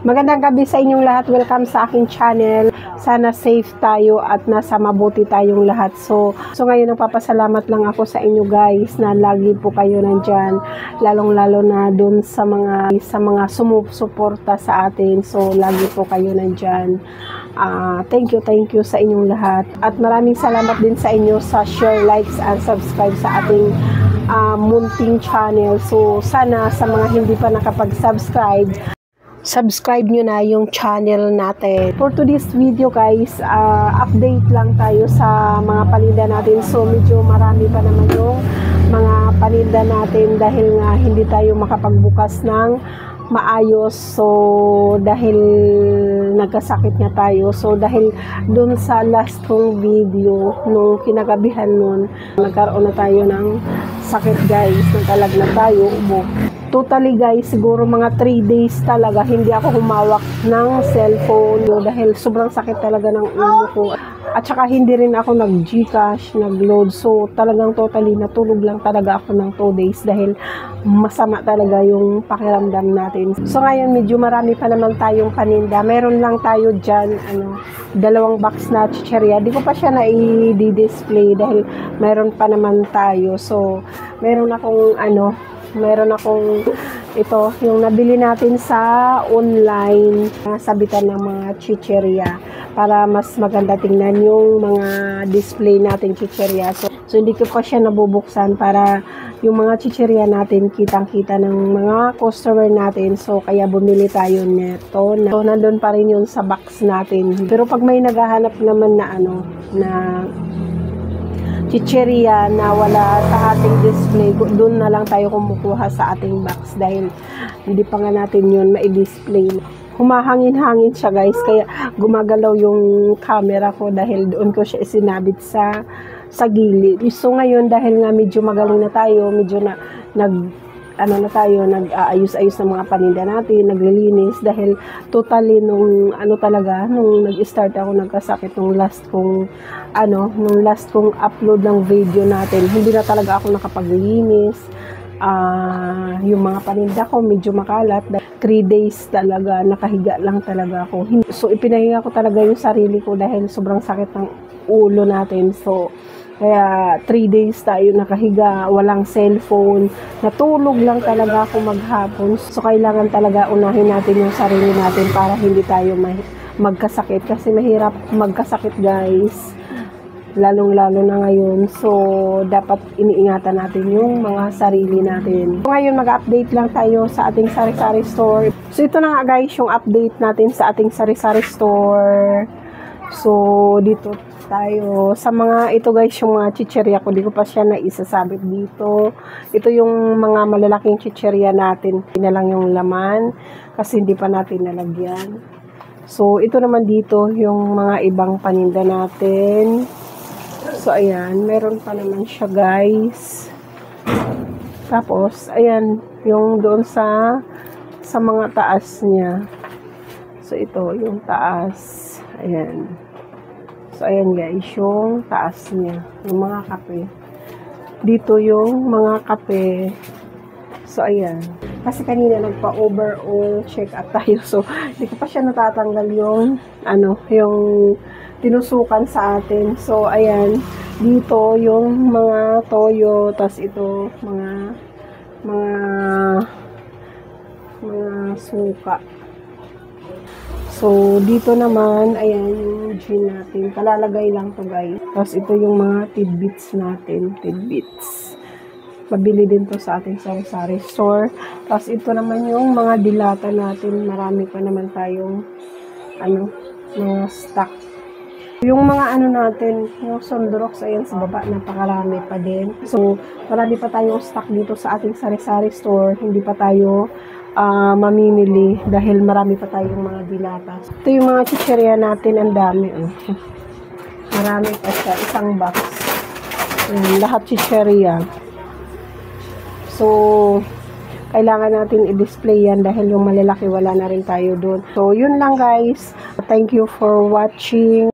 Magandang gabi sa inyong lahat. Welcome sa aking channel. Sana safe tayo at nasa mabuti tayong lahat. So ngayon nagpapasalamat lang ako sa inyo guys na lagi po kayo nandyan. Lalong-lalo na dun sa mga sumusuporta sa atin. So lagi po kayo nandyan. Thank you sa inyong lahat. At maraming salamat din sa inyo sa share, likes, and subscribe sa ating munting channel. So sana sa mga hindi pa nakapag-subscribe, subscribe nyo na yung channel natin. For today's video guys, update lang tayo sa mga paninda natin. So medyo marami pa naman yung mga paninda natin dahil nga hindi tayo makapagbukas ng maayos. So dahil nagkasakit nga tayo. So dahil dun sa last kong video nung kinagabihan nun, nagkaroon na tayo ng sakit guys. Nagkalagnat tayo, ubo. Totally guys, siguro mga 3 days talaga hindi ako humawak ng cellphone dahil sobrang sakit talaga ng ulo ko. At saka hindi rin ako nag-Gcash, nag-load. So talagang totally natulog lang talaga ako ng 2 days dahil masama talaga yung pakiramdam natin. So ngayon medyo marami pa naman tayong paninda. Meron lang tayo dyan, 2 box na chicheria. Di ko pa siya na-i-display dahil meron pa naman tayo. So meron akong ito, yung nabili natin sa online, sabitan ng mga chicheria para mas maganda tingnan yung mga display natin chicheria. So hindi ko pa siya nabubuksan para yung mga chicheria natin kitang-kita ng mga customer natin. So kaya bumili tayo nito. So nandun pa rin yun sa box natin. Pero pag may naghahanap naman na chicheria na wala sa ating display, doon na lang tayo kumukuha sa ating box dahil hindi pa nga natin yun ma-display. Humahangin-hangin siya guys, kaya gumagalaw yung camera ko dahil doon ko siya isinabit sa gilid. So ngayon dahil nga medyo magaling na tayo, medyo nag-aayos-ayos ng mga paninda natin, naglilinis dahil totally nung nag-start ako nagkasakit nung last kong upload ng video natin, hindi na talaga ako nakapaglinis. Yung mga paninda ko medyo makalat, 3 days talaga nakahiga lang talaga ako. So ipinahinga ko talaga yung sarili ko dahil sobrang sakit ng ulo natin. So kaya 3 days tayo nakahiga, walang cellphone, natulog lang talaga ako maghapon. So kailangan talaga unahin natin yung sarili natin para hindi tayo magkasakit. Kasi mahirap magkasakit guys, lalong-lalo na ngayon. So dapat iniingatan natin yung mga sarili natin. So, ngayon mag-update lang tayo sa ating sari-sari store. So ito na nga guys yung update natin sa ating sari-sari store. So dito tayo sa mga ito guys, yung mga chicheria ko, di ko pa siya naisasabit dito. Ito yung mga malalaking chicheria natin, na lang yung laman kasi hindi pa natin nalagyan. So ito naman dito yung mga ibang paninda natin. So ayan, meron pa naman siya guys. Tapos ayan yung doon sa mga taas niya. So ito yung taas, ayan. So, ayan guys, yung taas niya, yung mga kape. Dito yung mga kape. So, ayan. Kasi kanina nagpa-overall check-up tayo. So, hindi ko pa siya natatanggal yung, yung tinusukan sa atin. So, ayan. Dito yung mga toyo. Tas ito, mga suka. So, dito naman, ayan yung gin natin. Kalalagay lang to guys. Tapos, ito yung mga tidbits natin. Tidbits. Mabili din to sa ating sari-sari store. Tapos, ito naman yung mga dilata natin. Marami pa naman tayong, mga stock. Yung mga natin, yung Sondrox, ayan sa baba, napakarami pa din. So, marami pa tayong stock dito sa ating sari-sari store. Hindi pa tayo mamimili dahil marami pa tayong mga dilata. Ito yung mga chicheria natin, ang dami. Marami pa siya, isang box. Lahat chicheria. So, kailangan natin i-display yan dahil yung malalaki wala na rin tayo doon. So, yun lang guys. Thank you for watching.